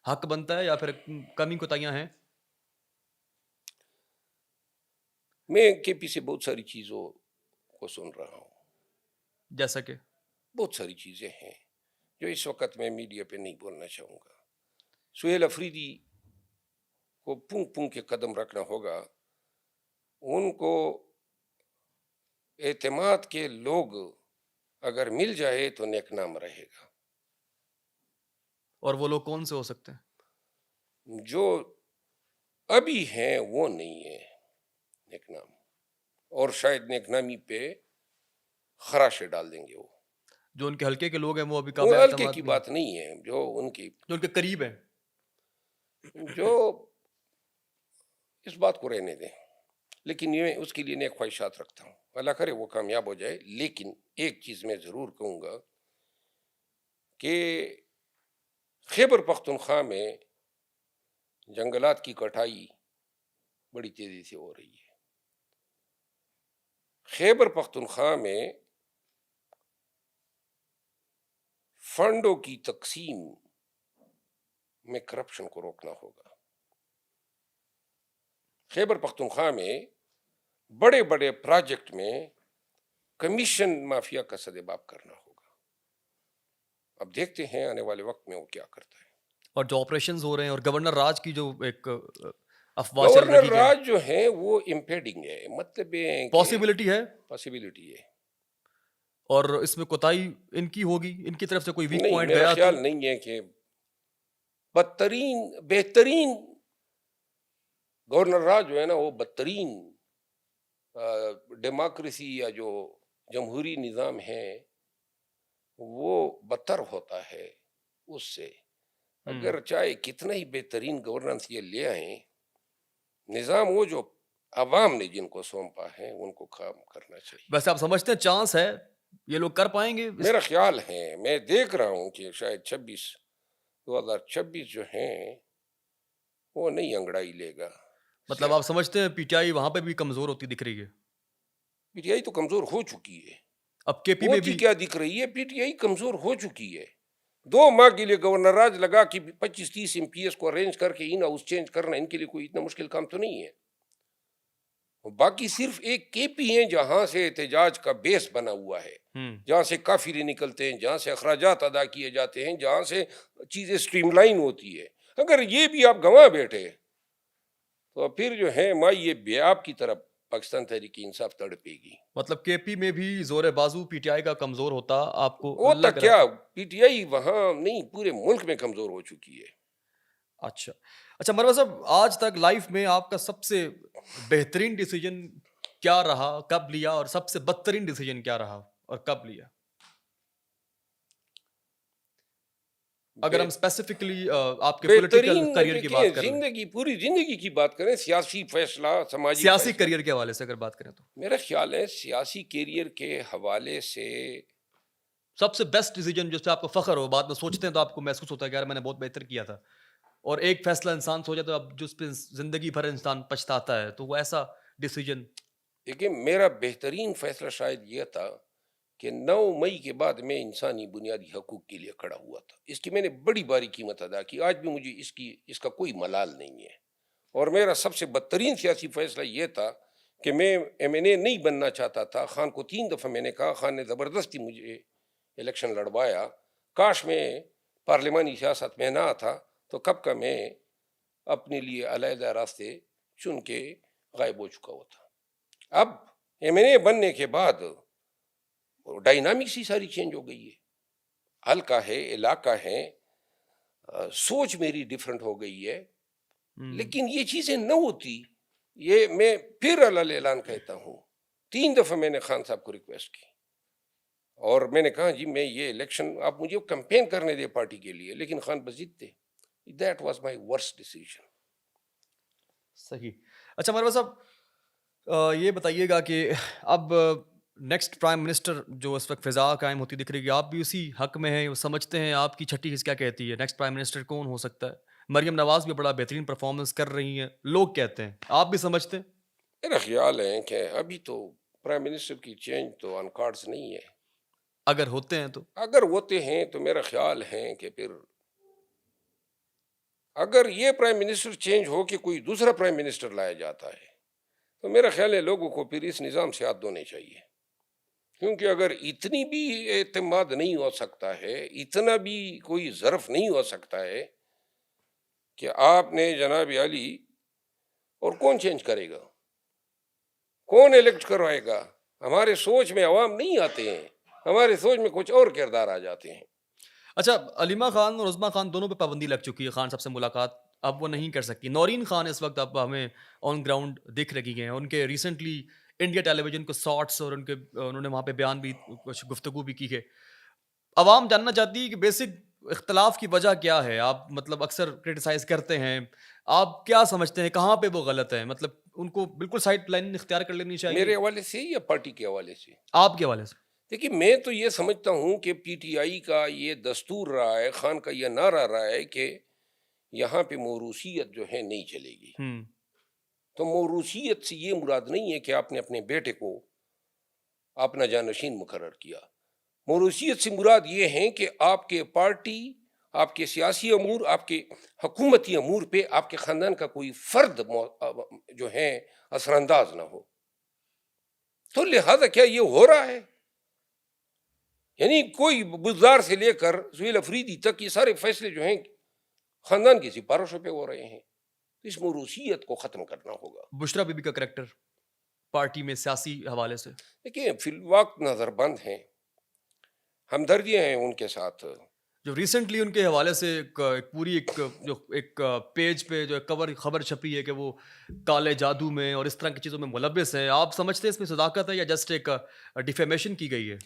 حق بنتا ہے، یا پھر کمی کوتاہیاں ہیں؟ میں کے پی سے بہت ساری چیزوں کو سن رہا ہوں. جیسا کہ بہت ساری چیزیں ہیں جو اس وقت میں میڈیا پہ نہیں بولنا چاہوں گا. سہیل آفریدی کو پونک پونک کے قدم رکھنا ہوگا. ان کو اعتماد کے لوگ اگر مل جائے تو نیک نام رہے گا. اور وہ لوگ کون سے ہو سکتے ہیں؟ جو ابھی ہیں وہ نہیں ہے نیک نام، اور شاید نیک نامی پہ خراشے ڈال دیں گے. وہ جو ان کے حلقے کے لوگ ہیں وہ ابھی وہ قابل ہلکے اعتماد کی نہیں، بات نہیں ہے. جو ان کے قریب ہیں. جو اس بات کو رہنے دیں، لیکن میں اس کے لیے نیک خواہشات رکھتا ہوں، اللہ کرے وہ کامیاب ہو جائے. لیکن ایک چیز میں ضرور کہوں گا کہ خیبر پختونخوا میں جنگلات کی کٹائی بڑی تیزی سے ہو رہی ہے. خیبر پختونخوا میں فنڈوں کی تقسیم میں کرپشن کو روکنا ہوگا. خیبر پختونخوا میں بڑے بڑے پروجیکٹ میں کمیشن مافیا کا سدباب کرنا ہوگا. اب دیکھتے ہیں آنے والے وقت میں وہ کیا کرتا ہے. اور جو آپریشنز ہو رہے ہیں، اور گورنر راج کی جو ایک افواہ چل گورنر رہی ہے، راج جو ہیں وہ امپیڈنگ ہے، مطلب پاسبلٹی ہے، پاسبلٹی ہے. اور اس میں کوتاہی ان کی ہوگی، ان کی طرف سے کوئی ویک نہیں، پوائنٹ میرا گیا خیال تو نہیں ہے کہ بہترین گورنر راج جو ہے نا، وہ بدترین ڈیموکریسی یا جو جمہوری نظام ہے وہ بدتر ہوتا ہے اس سے. اگر چاہے کتنا ہی بہترین گورننس یہ لے آئیں، نظام وہ جو عوام نے جن کو سونپا ہے ان کو کام کرنا چاہیے. ویسے آپ سمجھتے ہیں چانس ہے یہ لوگ کر پائیں گے؟ میرا خیال ہے، میں دیکھ رہا ہوں کہ شاید 2026 جو ہیں وہ نہیں انگڑائی لے گا. مطلب آپ سمجھتے ہیں پی ٹی آئی وہاں پہ بھی کمزور ہوتی دکھ رہی ہے؟ پی ٹی آئی تو کمزور ہو چکی ہے. اب کے پی میں ہوتی بھی کیا دکھ رہی ہے؟ پی ٹی آئی کمزور ہو چکی ہے. 2 ماہ کے لیے گورنر راج لگا کہ 25-30 ایم پی ایس کو ارینج کر کے ان ہاؤس چینج کرنا ان کے لیے کوئی اتنا مشکل کام تو نہیں ہے. باقی صرف ایک کے پی ہیں جہاں سے احتجاج کا بیس بنا ہوا ہے، جہاں سے کافرے نکلتے ہیں، جہاں سے اخراجات ادا کیے جاتے ہیں، جہاں سے چیزیں سٹریم لائن ہوتی ہے. اگر یہ بھی آپ گنوا بیٹھے تو پھر جو ہے مائی یہ بیاب کی طرف پاکستان تحریک انصاف تڑپے گی. مطلب کے پی میں بھی زور بازو پی ٹی آئی کا کمزور ہوتا آپ کو ہوتا لگ رہا کیا, ہے؟ پی ٹی آئی وہاں نہیں پورے ملک میں کمزور ہو چکی ہے. اچھا اچھا مروہ صاحب, آج تک لائف میں آپ کا سب سے بہترین ڈیسیجن کیا رہا, کب لیا, اور سب سے بدترین ڈیسیجن کیا رہا اور کب لیا؟ اگر ہم اسپیسیفکلی آپ کے پولیٹیکل بہترین کریئر کی دیکھیں, بات کر لیں, زندگی پوری زندگی کی بات کریں, سیاسی فیصلہ, سماجی سیاسی فیصلہ, کریئر کے حوالے سے اگر بات کریں تو میرا خیال ہے سیاسی کیریئر کے حوالے سے سب سے بیسٹ ڈیسیجن جس سے آپ کو فخر ہو, بعد میں سوچتے ہیں تو آپ کو محسوس ہوتا ہے کہ یار میں نے بہت بہتر کیا تھا, اور ایک فیصلہ انسان سوچے تو اب جس پہ زندگی بھر انسان پچھتاتا ہے, تو وہ ایسا ڈیسیجن. دیکھیں میرا بہترین فیصلہ شاید یہ تھا کہ 9 مئی کے بعد میں انسانی بنیادی حقوق کے لیے کھڑا ہوا تھا. اس کی میں نے بڑی باری قیمت ادا کی, آج بھی مجھے اس کا کوئی ملال نہیں ہے. اور میرا سب سے بدترین سیاسی فیصلہ یہ تھا کہ میں ایم این اے نہیں بننا چاہتا تھا. خان کو 3 دفعہ میں نے کہا, خان نے زبردستی مجھے الیکشن لڑوایا. کاش میں پارلیمانی سیاست میں نہ آتا تو کب کا میں اپنے لیے علیحدہ راستے چن کے غائب ہو چکا ہوتا. اب ایم این اے بننے کے بعد ڈائنامکس ہی ساری چینج ہو گئی ہے. حلقہ ہے, علاقہ ہے, سوچ میری ڈیفرنٹ ہو گئی ہے. لیکن یہ چیزیں نہ ہوتی, یہ میں پھر اعلان کہتا ہوں, 3 دفعہ میں نے خان صاحب کو ریکویسٹ کی اور میں نے کہا جی میں یہ الیکشن آپ مجھے کمپین کرنے دے پارٹی کے لیے, لیکن خان بس جیتتے. That was my worst decision. صحیح. اچھا مروہ صاحب یہ بتائیے گا کہ اب نیکسٹ پرائم منسٹر جو اس وقت فضا قائم ہوتی دکھ رہی ہے, آپ بھی اسی حق میں ہیں, وہ سمجھتے ہیں آپ کی چھٹی حص کیا کہتی ہے نیکسٹ پرائم منسٹر کون ہو سکتا ہے؟ مریم نواز بھی بڑا بہترین پرفارمنس کر رہی ہیں, لوگ کہتے ہیں, آپ بھی سمجھتے ہیں؟ میرا خیال ہے کہ ابھی تو پرائم منسٹر کی چینج تو آن کارڈز نہیں ہے. اگر ہوتے ہیں تو اگر ہوتے ہیں تو میرا خیال ہے کہ پھر اگر یہ پرائم منسٹر چینج ہو کہ کوئی دوسرا پرائم منسٹر لایا جاتا ہے تو میرا خیال ہے لوگوں کو پھر اس نظام سے ہاتھ دھونے چاہیے. کیونکہ اگر اتنی بھی اعتماد نہیں ہو سکتا ہے, اتنا بھی کوئی ظرف نہیں ہو سکتا ہے کہ آپ نے جناب علی, اور کون چینج کرے گا, کون الیکٹ کروائے گا؟ ہمارے سوچ میں عوام نہیں آتے ہیں, ہمارے سوچ میں کچھ اور کردار آ جاتے ہیں. اچھا, علیمہ خان اور عظمیٰ خان دونوں پہ پابندی لگ چکی ہے خان صاحب سے ملاقات, اب وہ نہیں کر سکتی. نورین خان اس وقت اب ہمیں آن گراؤنڈ دکھ رہی ہیں, ان کے ریسنٹلی انڈیا ٹیلی ویژن کو شارٹس اور انہوں نے وہاں پہ بیان بھی کچھ گفتگو بھی کی ہے. عوام جاننا چاہتی ہے کہ بیسک اختلاف کی وجہ کیا ہے. آپ مطلب اکثر کرٹیسائز کرتے ہیں, آپ کیا سمجھتے ہیں کہاں پہ وہ غلط ہے؟ مطلب ان کو بالکل سائڈ لائن اختیار کر لینی چاہیے میرے حوالے سے یا پارٹی کے حوالے سے؟ آپ کے حوالے سے. دیکھیے میں تو یہ سمجھتا ہوں کہ پی ٹی آئی کا یہ دستور رہا ہے, خان کا یہ نعرہ رہا ہے کہ یہاں پہ موروثیت جو ہے نہیں چلے گی. تو موروثیت سے یہ مراد نہیں ہے کہ آپ نے اپنے بیٹے کو اپنا جانشین مقرر کیا. موروثیت سے مراد یہ ہے کہ آپ کے پارٹی, آپ کے سیاسی امور, آپ کے حکومتی امور پہ آپ کے خاندان کا کوئی فرد جو ہے اثر انداز نہ ہو. تو لہذا کیا یہ ہو رہا ہے؟ یعنی کوئی بزدار سے لے کر سہیل افریدی تک یہ سارے فیصلے جو ہیں خاندان کی سفارشوں پہ ہو رہے ہیں. اس موروثیت کو ختم کرنا ہوگا. بشرا بی بی کا کریکٹر پارٹی میں سیاسی حوالے سے دیکھیں فی الوقت نظر بند ہیں, ہمدردیاں ہیں ان کے ساتھ. جو ریسنٹلی ان کے حوالے سے ایک پیج پہ جو کور خبر چھپی ہے کہ وہ کالے جادو میں اور اس طرح کی چیزوں میں ملوث ہیں, آپ سمجھتے ہیں اس میں صداقت ہے یا جسٹ ایک ڈیفیمیشن کی گئی ہے؟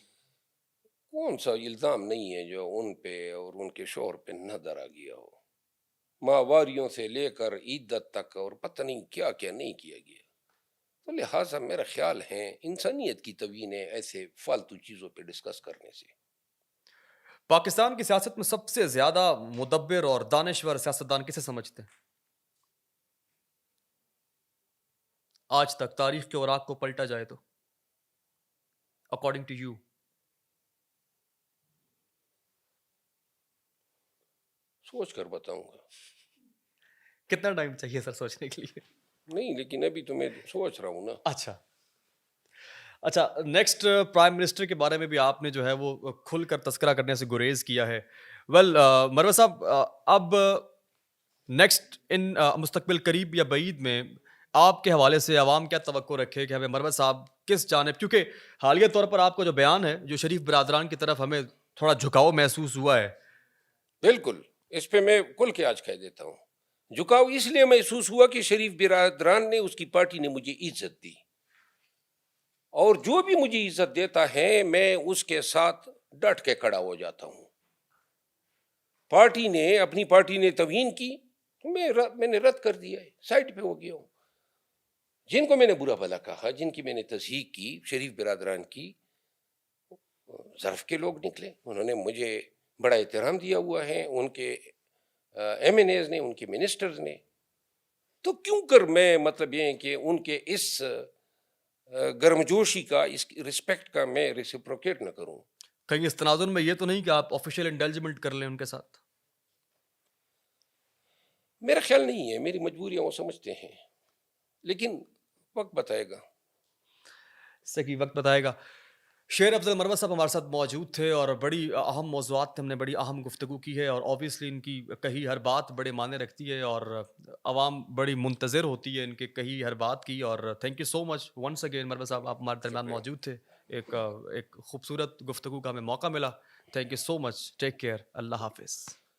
کون سا الزام نہیں ہے جو ان پہ اور ان کے شوہر پہ نہ درا گیا ہو. ماہواریوں سے لے کر عدت تک اور پتہ نہیں کیا کیا نہیں کیا گیا. تو لہٰذا میرا خیال ہے انسانیت کی توہین ہے ایسے فالتو چیزوں پہ ڈسکس کرنے سے. پاکستان کی سیاست میں سب سے زیادہ مدبر اور دانشور سیاستدان کسے سمجھتے ہیں آج تک, تاریخ کے اوراق کو پلٹا جائے تو, اکارڈنگ ٹو یو؟ سوچ کر بتاؤں گا. کتنا ٹائم چاہیے سر سوچنے کے لیے؟ نہیں لیکن ابھی تو میں سوچ رہا ہوں نا. اچھا نیکسٹ پرائم منسٹر کے بارے میں بھی آپ نے جو ہے وہ کھل کر تذکرہ کرنے سے گریز کیا ہے. مروہ صاحب اب نیکسٹ ان مستقبل قریب یا بعید میں آپ کے حوالے سے عوام کیا توقع رکھے کہ ہمیں مروت صاحب کس جانب، کیونکہ حالیہ طور پر آپ کا جو بیان ہے جو شریف برادران کی طرف ہمیں تھوڑا جھکاؤ محسوس ہوا ہے. بالکل، اس پہ میں کل کے آج کہہ دیتا ہوں. جھکاؤ اس لیے محسوس ہوا کہ شریف برادران نے، اس کی پارٹی نے مجھے عزت دی، اور جو بھی مجھے عزت دیتا ہے میں اس کے ساتھ ڈٹ کے کھڑا ہو جاتا ہوں. اپنی پارٹی نے توہین کی تو میں نے رد کر دیا ہے، سائڈ پہ ہو گیا ہوں. جن کو میں نے برا بھلا کہا، جن کی میں نے تصحیح کی، شریف برادران کی، ظرف کے لوگ نکلے، انہوں نے مجھے بڑا احترام دیا ہوا ہے، ان کے ایم این ایز نے، ان کے منسٹرز نے. تو کیوں کر میں، مطلب یہ ہے کہ ان کے اس گرمجوشی کا، اس رسپیکٹ کا میں ریسیپروکیٹ نہ کروں. کہیں اس تناظر میں یہ تو نہیں کہ آپ آفیشیل انڈلجمنٹ کر لیں ان کے ساتھ؟ میرا خیال نہیں ہے، میری مجبوریاں وہ سمجھتے ہیں، لیکن وقت بتائے گا. صحیح، وقت بتائے گا. شیر افضل مروت صاحب ہمارے ساتھ موجود تھے اور بڑی اہم موضوعات پہ ہم نے بڑی اہم گفتگو کی ہے، اور اوبیسلی ان کی کہی ہر بات بڑے معنی رکھتی ہے اور عوام بڑی منتظر ہوتی ہے ان کے کہی ہر بات کی. اور thank you so much once again Marwat صاحب، آپ ہمارے درمیان شکریہ. موجود تھے. ایک خوبصورت گفتگو کا ہمیں موقع ملا. Thank you so much. Take care. اللہ حافظ.